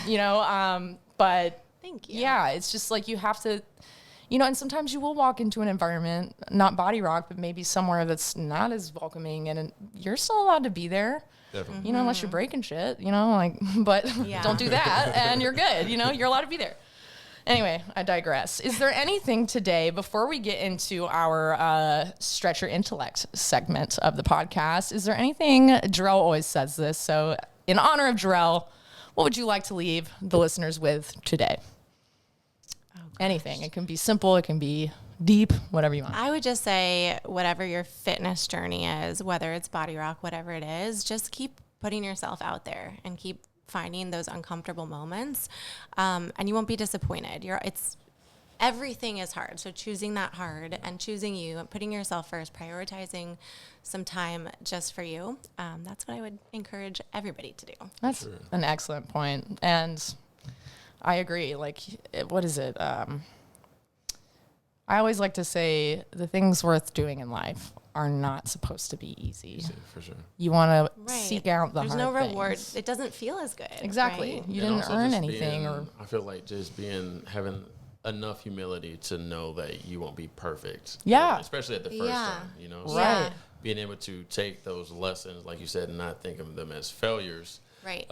[SPEAKER 1] you know, but
[SPEAKER 3] Thank you.
[SPEAKER 1] yeah, it's just like you have to, you know, and sometimes you will walk into an environment, not BodyRok, but maybe somewhere that's not as welcoming, and you're still allowed to be there.
[SPEAKER 2] Definitely.
[SPEAKER 1] You know, unless you're breaking shit, you know, like, but don't do that and you're good. You know, you're allowed to be there. Anyway, I digress. Is there anything today, before we get into our Stretch Your Intellect segment of the podcast, is there anything, Jarrell always says this, so in honor of Jarrell, what would you like to leave the listeners with today? Anything. It can be simple, it can be deep, whatever you want.
[SPEAKER 3] I would just say whatever your fitness journey is, whether it's BodyRok, whatever it is, just keep putting yourself out there and keep finding those uncomfortable moments, and you won't be disappointed. Everything is hard, so choosing that hard and choosing you and putting yourself first, prioritizing some time just for you, that's what I would encourage everybody to do.
[SPEAKER 1] That's an excellent point. And I agree. Like, what is it? I always like to say the things worth doing in life are not supposed to be easy.
[SPEAKER 2] For sure.
[SPEAKER 1] You want to seek out the
[SPEAKER 3] There's
[SPEAKER 1] hard
[SPEAKER 3] no reward.
[SPEAKER 1] things.
[SPEAKER 3] It doesn't feel as good.
[SPEAKER 1] Exactly.
[SPEAKER 3] Right?
[SPEAKER 1] You
[SPEAKER 2] And
[SPEAKER 1] didn't
[SPEAKER 2] also
[SPEAKER 1] earn
[SPEAKER 2] just
[SPEAKER 1] anything.
[SPEAKER 2] I feel like just having enough humility to know that you won't be perfect.
[SPEAKER 1] Yeah.
[SPEAKER 2] Especially at the first time, you know. So
[SPEAKER 1] Right.
[SPEAKER 2] being able to take those lessons, like you said, and not think of them as failures.
[SPEAKER 3] Right.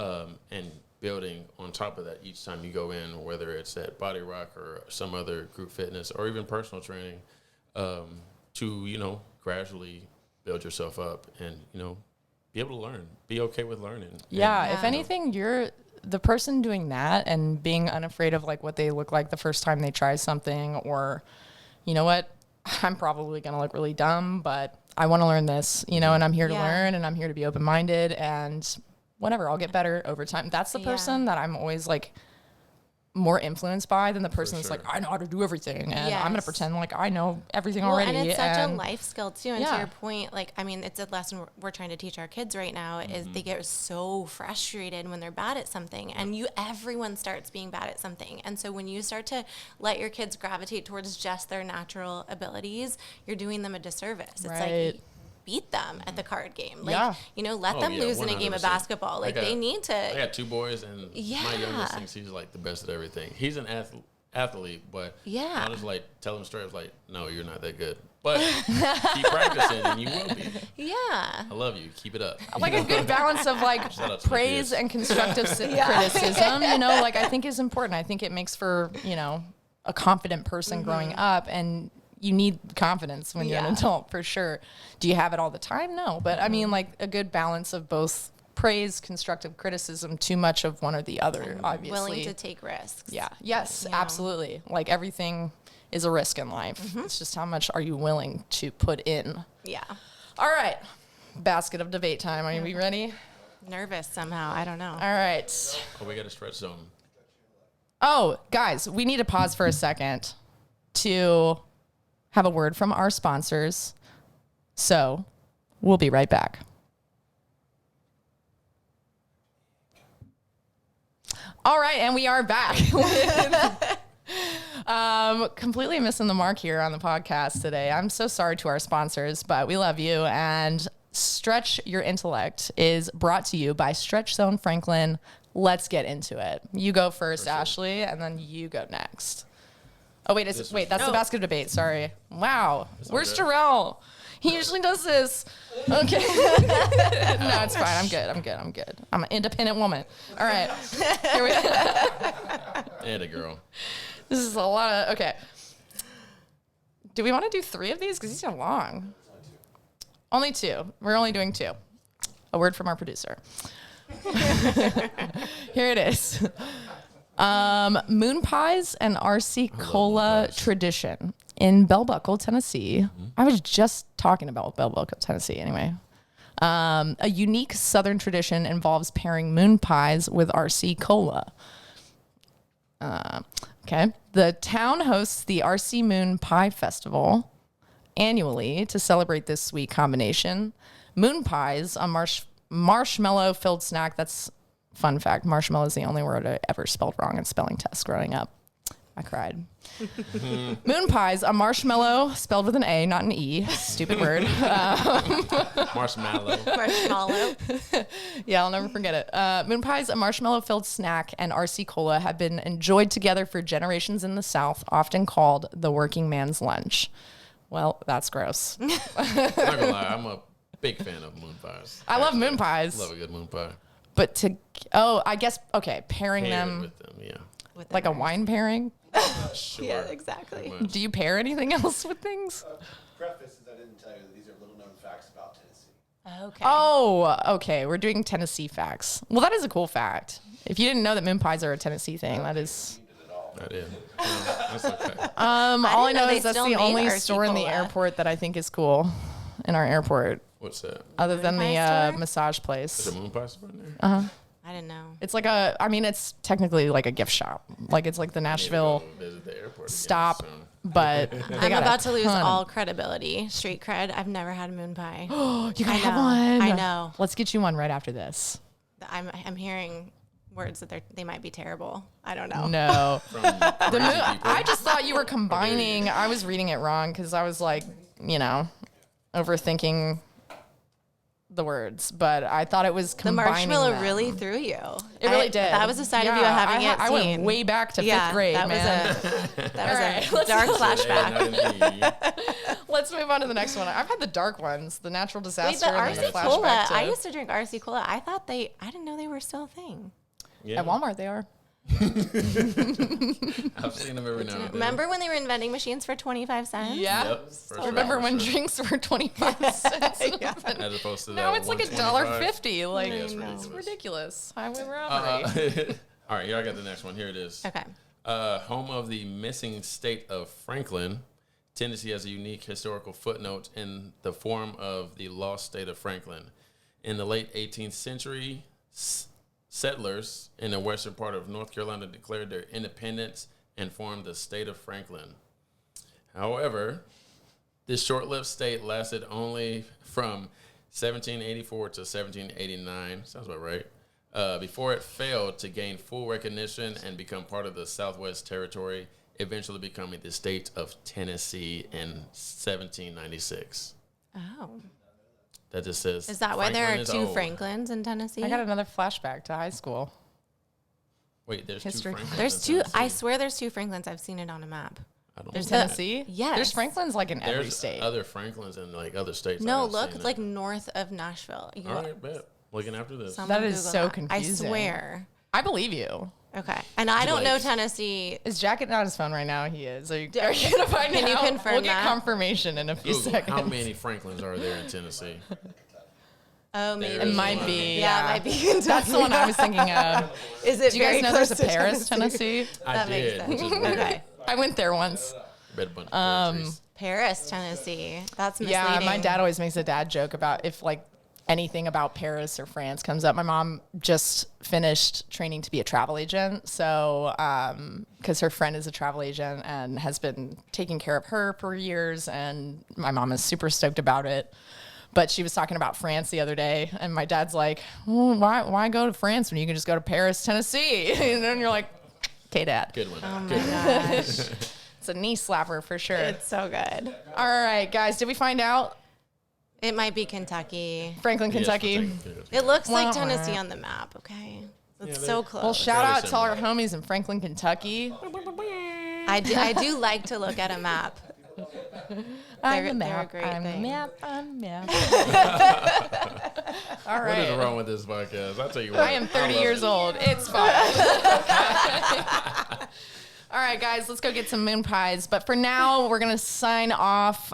[SPEAKER 2] And building on top of that each time you go in, whether it's at BodyRok or some other group fitness or even personal training, to, you know, gradually build yourself up and, you know, be able to learn, be okay with learning.
[SPEAKER 1] Yeah,
[SPEAKER 2] And,
[SPEAKER 1] if anything, you're the person doing that and being unafraid of like what they look like the first time they try something, or, you know what, I'm probably going to look really dumb, but I want to learn this, you know, and I'm here to learn and I'm here to be open-minded and whatever, I'll get better over time. That's the person that I'm always like more influenced by than the person that's like, I know how to do everything and I'm going to pretend like I know everything already.
[SPEAKER 3] And it's such a life skill too. And to
[SPEAKER 1] Yeah.
[SPEAKER 3] your point, like, I mean, it's a lesson we're trying to teach our kids right now is they get so frustrated when they're bad at something, and everyone starts being bad at something. And so when you start to let your kids gravitate towards just their natural abilities, you're doing them a disservice. It's like, beat them at the card game. Like, you know, let them lose in a game of
[SPEAKER 2] 100%.
[SPEAKER 3] basketball. Like, they need to.
[SPEAKER 2] I got 2 boys, and my youngest thinks he's like the best at everything. He's an athlete, but I just like tell him straight. I was like, no, you're not that good. But keep practicing, and you will be.
[SPEAKER 3] Yeah.
[SPEAKER 2] I love you. Keep it up.
[SPEAKER 1] Like a good balance of like praise and constructive criticism, you know, like I think is important. I think it makes for, you know, a confident person growing up, and you need confidence when you're an adult for sure. Do you have it all the time? No. But I mean, like a good balance of both praise, constructive criticism, too much of one or the other, obviously.
[SPEAKER 3] Willing to take risks.
[SPEAKER 1] Yeah. Yes, absolutely. Like everything is a risk in life. It's just how much are you willing to put in?
[SPEAKER 3] Yeah.
[SPEAKER 1] All right. Basket of debate time. Are we ready?
[SPEAKER 3] Nervous somehow. I don't know.
[SPEAKER 1] All right.
[SPEAKER 2] Oh, we got to stretch some.
[SPEAKER 1] Oh, guys, we need to pause for a second to have a word from our sponsors. So we'll be right back. All right, and we are back. Completely missing the mark here on the podcast today. I'm so sorry to our sponsors, but we love you. And Stretch Your Intellect is brought to you by Stretch Zone Franklin. Let's get into it. You go first, Ashley, and then you go next. Oh, wait, that's the basket of debate. Sorry. Wow. Where's Jarrell? He usually does this. Okay. No, it's fine. I'm good. I'm an independent woman. All right. Here we go.
[SPEAKER 2] And a girl.
[SPEAKER 1] This is a lot of, okay. Do we want to do 3 of these? Because these are long. Only 2. We're only doing 2. A word from our producer. Here it is. Moon pies and RC Cola tradition in Bell Buckle, Tennessee. I was just talking about Bell Buckle, Tennessee anyway. A unique Southern tradition involves pairing moon pies with RC Cola. Okay. The town hosts the RC Moon Pie Festival annually to celebrate this sweet combination. Moon pies, a marshmallow-filled snack. That's fun fact. Marshmallow is the only word I ever spelled wrong in spelling tests growing up. I cried. Moon pies, a marshmallow spelled with an A, not an E. Stupid word.
[SPEAKER 2] Marshmallow.
[SPEAKER 3] Marshmallow.
[SPEAKER 1] Yeah, I'll never forget it. Moon pies, a marshmallow-filled snack, and RC Cola have been enjoyed together for generations in the South, often called the working man's lunch. Well, that's gross.
[SPEAKER 2] I'm not gonna lie, I'm a big fan of moon pies.
[SPEAKER 1] I love moon pies.
[SPEAKER 2] Love a good moon pie.
[SPEAKER 1] But I guess, okay, pairing them,
[SPEAKER 2] with them, yeah.
[SPEAKER 1] like a wine pairing.
[SPEAKER 2] Sure.
[SPEAKER 3] Yeah, exactly.
[SPEAKER 1] Do you pair anything else with things?
[SPEAKER 4] Preface is I didn't tell you that these are little known facts about Tennessee.
[SPEAKER 3] Okay.
[SPEAKER 1] Oh, okay. We're doing Tennessee facts. Well, that is a cool fact. If you didn't know that moon pies are a Tennessee thing, that is.
[SPEAKER 2] I did. That's okay.
[SPEAKER 1] All I know
[SPEAKER 3] they
[SPEAKER 1] is that's
[SPEAKER 3] still
[SPEAKER 1] the
[SPEAKER 3] made
[SPEAKER 1] only
[SPEAKER 3] RC
[SPEAKER 1] store in the
[SPEAKER 3] Cola.
[SPEAKER 1] airport that I think is cool in our airport,
[SPEAKER 2] What's that?
[SPEAKER 1] other than
[SPEAKER 3] Moon
[SPEAKER 1] the
[SPEAKER 3] pie store?
[SPEAKER 1] massage
[SPEAKER 2] Is
[SPEAKER 1] place.
[SPEAKER 2] a moon pie store in there?
[SPEAKER 3] I didn't know.
[SPEAKER 1] It's like it's technically like a gift shop. Like it's like the Nashville
[SPEAKER 2] Go visit the airport again
[SPEAKER 1] stop,
[SPEAKER 2] soon.
[SPEAKER 1] but
[SPEAKER 3] I'm about to lose all credibility, street cred. I've never had a moon pie.
[SPEAKER 1] You gotta
[SPEAKER 3] I
[SPEAKER 1] have
[SPEAKER 3] know.
[SPEAKER 1] one.
[SPEAKER 3] I know.
[SPEAKER 1] Let's get you one right after this.
[SPEAKER 3] I'm hearing words that they might be terrible. I don't know.
[SPEAKER 1] No.
[SPEAKER 2] From
[SPEAKER 1] The
[SPEAKER 2] crazy
[SPEAKER 1] moon,
[SPEAKER 2] people.
[SPEAKER 1] I just thought you were combining. I was reading it wrong because I was like, you know, overthinking the words, but I thought it was
[SPEAKER 3] The
[SPEAKER 1] combining
[SPEAKER 3] marshmallow
[SPEAKER 1] them.
[SPEAKER 3] really threw you.
[SPEAKER 1] It really did.
[SPEAKER 3] That was a side of you I haven't yet
[SPEAKER 1] I
[SPEAKER 3] seen.
[SPEAKER 1] went way back to
[SPEAKER 3] Yeah,
[SPEAKER 1] fifth grade,
[SPEAKER 3] that
[SPEAKER 1] man.
[SPEAKER 3] was
[SPEAKER 1] Let's-
[SPEAKER 3] a dark flashback.
[SPEAKER 1] Let's move on to the next one. I've had the dark ones, the natural disaster,
[SPEAKER 3] Wait, the
[SPEAKER 1] and then
[SPEAKER 3] RC
[SPEAKER 1] the
[SPEAKER 3] Cola.
[SPEAKER 1] flashback to,
[SPEAKER 3] I used to drink RC Cola. I didn't know they were still a thing.
[SPEAKER 2] Yeah.
[SPEAKER 1] at Walmart. They are.
[SPEAKER 2] I've seen them every now and then.
[SPEAKER 3] Remember when they were in vending machines for 25 cents?
[SPEAKER 1] Yeah.
[SPEAKER 2] Yep. First
[SPEAKER 1] I remember
[SPEAKER 2] round,
[SPEAKER 1] when
[SPEAKER 2] for sure.
[SPEAKER 1] drinks were 25 cents.
[SPEAKER 2] As opposed to
[SPEAKER 1] Now
[SPEAKER 2] that
[SPEAKER 1] it's like
[SPEAKER 2] $1.25.
[SPEAKER 1] $1.50. Like
[SPEAKER 2] Yeah, it's
[SPEAKER 1] it's
[SPEAKER 2] ridiculous.
[SPEAKER 1] ridiculous. Highway robbery.
[SPEAKER 2] All right, here I got the next one. Here it is.
[SPEAKER 3] Okay.
[SPEAKER 2] Home of the missing state of Franklin, Tennessee has a unique historical footnote in the form of the lost state of Franklin. In the late 18th century, settlers in the western part of North Carolina declared their independence and formed the state of Franklin. However, this short-lived state lasted only from 1784 to 1789. Sounds about right. Before it failed to gain full recognition and become part of the Southwest Territory, eventually becoming the state of Tennessee in 1796.
[SPEAKER 3] Oh.
[SPEAKER 2] That just says.
[SPEAKER 3] Is that why there
[SPEAKER 2] Franklin
[SPEAKER 3] are
[SPEAKER 2] is
[SPEAKER 3] two
[SPEAKER 2] old.
[SPEAKER 3] Franklins in Tennessee?
[SPEAKER 1] I got another flashback to high school.
[SPEAKER 2] Wait, there's
[SPEAKER 1] History.
[SPEAKER 2] two Franklins.
[SPEAKER 3] There's
[SPEAKER 2] in
[SPEAKER 3] two. I
[SPEAKER 2] Tennessee.
[SPEAKER 3] swear there's two Franklins. I've seen it on a map.
[SPEAKER 2] I don't
[SPEAKER 1] There's
[SPEAKER 2] know.
[SPEAKER 1] Tennessee.
[SPEAKER 3] Yes.
[SPEAKER 1] There's Franklin's like in every
[SPEAKER 2] There's
[SPEAKER 1] state.
[SPEAKER 2] other Franklins in like other states. I
[SPEAKER 3] No,
[SPEAKER 2] haven't
[SPEAKER 3] look,
[SPEAKER 2] seen
[SPEAKER 3] like
[SPEAKER 2] it.
[SPEAKER 3] north of Nashville. You
[SPEAKER 2] All right, bet. Looking after this.
[SPEAKER 3] someone
[SPEAKER 1] That is
[SPEAKER 3] Google
[SPEAKER 1] so
[SPEAKER 3] that.
[SPEAKER 1] confusing.
[SPEAKER 3] I swear.
[SPEAKER 1] I believe you.
[SPEAKER 3] Okay. And I don't know
[SPEAKER 2] Like-
[SPEAKER 3] Tennessee.
[SPEAKER 1] Is Jack getting on his phone right now? He is. Are you gonna find
[SPEAKER 3] Can you
[SPEAKER 1] out?
[SPEAKER 3] confirm
[SPEAKER 1] We'll get
[SPEAKER 3] that?
[SPEAKER 1] confirmation in a few
[SPEAKER 2] Google,
[SPEAKER 1] seconds.
[SPEAKER 2] how many Franklins are there in Tennessee?
[SPEAKER 3] Oh, maybe.
[SPEAKER 2] There
[SPEAKER 1] It
[SPEAKER 2] is
[SPEAKER 1] might
[SPEAKER 2] one.
[SPEAKER 1] be.
[SPEAKER 3] Yeah, it might be Kentucky.
[SPEAKER 1] That's the one I was thinking of.
[SPEAKER 3] Is it
[SPEAKER 1] Do you guys
[SPEAKER 3] very
[SPEAKER 1] know there's a
[SPEAKER 3] close to
[SPEAKER 1] Paris, Tennessee?
[SPEAKER 2] I
[SPEAKER 3] That makes
[SPEAKER 2] did.
[SPEAKER 3] sense.
[SPEAKER 2] Which is weird.
[SPEAKER 3] Okay.
[SPEAKER 1] I went there once.
[SPEAKER 2] Read a bunch of poetry.
[SPEAKER 3] Paris, Tennessee. That's misleading.
[SPEAKER 1] Yeah, my dad always makes a dad joke about if like anything about Paris or France comes up. My mom just finished training to be a travel agent. So, because her friend is a travel agent and has been taking care of her for years. And my mom is super stoked about it. But she was talking about France the other day. And my dad's like, well, why go to France when you can just go to Paris, Tennessee? And then you're like, okay, Dad.
[SPEAKER 2] Good one.
[SPEAKER 3] Oh my
[SPEAKER 2] Good one.
[SPEAKER 3] gosh.
[SPEAKER 1] It's a knee slapper for sure.
[SPEAKER 3] It's so good.
[SPEAKER 1] All right, guys, did we find out?
[SPEAKER 3] It might be Kentucky.
[SPEAKER 1] Franklin,
[SPEAKER 2] Yes,
[SPEAKER 1] Kentucky.
[SPEAKER 2] we're taking good.
[SPEAKER 3] It looks like
[SPEAKER 1] Wah,
[SPEAKER 3] Tennessee
[SPEAKER 1] wah.
[SPEAKER 3] on the map, okay? It's
[SPEAKER 2] Yeah,
[SPEAKER 3] so
[SPEAKER 2] they-
[SPEAKER 3] close.
[SPEAKER 1] Well, shout
[SPEAKER 2] Very
[SPEAKER 1] out to all our
[SPEAKER 2] similar.
[SPEAKER 1] homies in Franklin, Kentucky.
[SPEAKER 3] I do like to look at a map.
[SPEAKER 1] I'm
[SPEAKER 3] They're
[SPEAKER 1] a
[SPEAKER 3] a
[SPEAKER 1] map.
[SPEAKER 3] great
[SPEAKER 1] I'm a
[SPEAKER 3] thing.
[SPEAKER 1] map. I'm a map. All
[SPEAKER 2] What is
[SPEAKER 1] right.
[SPEAKER 2] wrong with this podcast? I'll tell you what.
[SPEAKER 1] I am 30
[SPEAKER 2] love
[SPEAKER 1] years
[SPEAKER 2] it.
[SPEAKER 1] old. It's fine. All right, guys, let's go get some moon pies. But for now, we're going to sign off.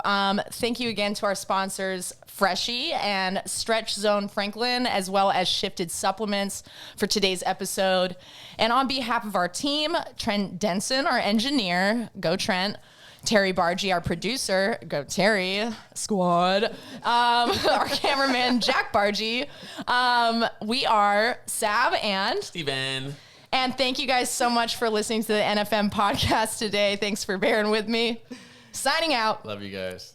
[SPEAKER 1] Thank you again to our sponsors, Freshie and Stretch Zone Franklin, as well as Shifted Supplements for today's episode. And on behalf of our team, Trent Denson, our engineer, go Trent. Terry Bargy, our producer, go Terry, squad. Our cameraman, Jack Bargy. We are Sav and...
[SPEAKER 2] Steven.
[SPEAKER 1] And thank you guys so much for listening to the NFM podcast today. Thanks for bearing with me. Signing out.
[SPEAKER 2] Love you guys.